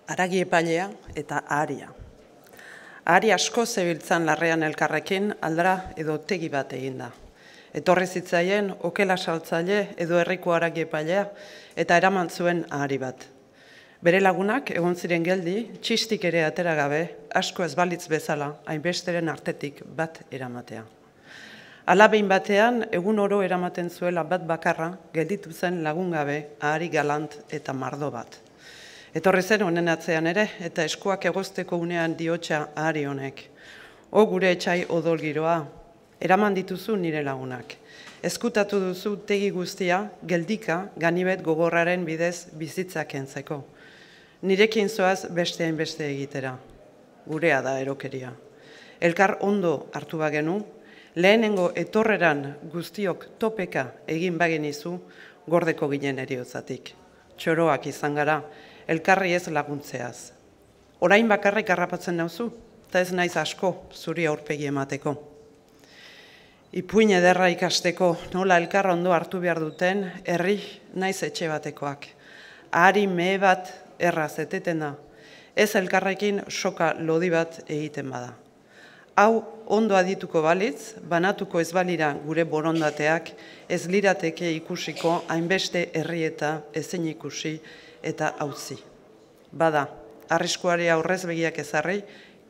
Haragi epailea eta aharia. Ahari asko zebiltzan larrean elkarrekin aldara edo tegi bat eginda. Etorri zitzaien okela saltzaile edo herriko haragi epailea eta eraman zuen ahari bat. Bere lagunak egon ziren geldi, txistik ere atera gabe, asko ez balitz bezala, hainbesteren artetik bat eramatea. Hala behin batean, egun oro eramaten zuela bat bakarra, gelditu zen lagun gabe, ahari galant eta mardo bat. Etorri zen honen atzean ere, eta eskuak egozteko unean diotxa ahari honek. O gure etxai odol giroa, eraman dituzu nire lagunak. Ezkutatu duzu tegi guztia, geldika, ganibet gogorraren bidez bizitzak entzeko. Nirekin zoaz beste hainbeste egitera. Gurea da erokeria. Elkar ondo hartu bagenu, lehenengo etorreran guztiok topeka egin bagenizu, gordeko ginen eriotzatik. Txoroak izan gara, elkarri ez laguntzeaz. Orain bakarrik harrapatzen nauzu, eta ez naiz asko zuri aurpegi emateko. Ipuin ederra ikasteko nola elkar ondo hartu behar duten, herri naiz etxe batekoak. Ahari mehe bat erraz eteten da, ez elkarrekin soka lodi bat egiten bada. Hau ondo adituko balitz, banatuko ez balira gure borondateak, ez lirateke ikusiko hainbeste herri eta ezin ikusi eta hautzi. Bada, arriskuari aurrez begiak ezarri,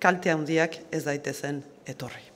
kalte handiak ez daitezen etorri.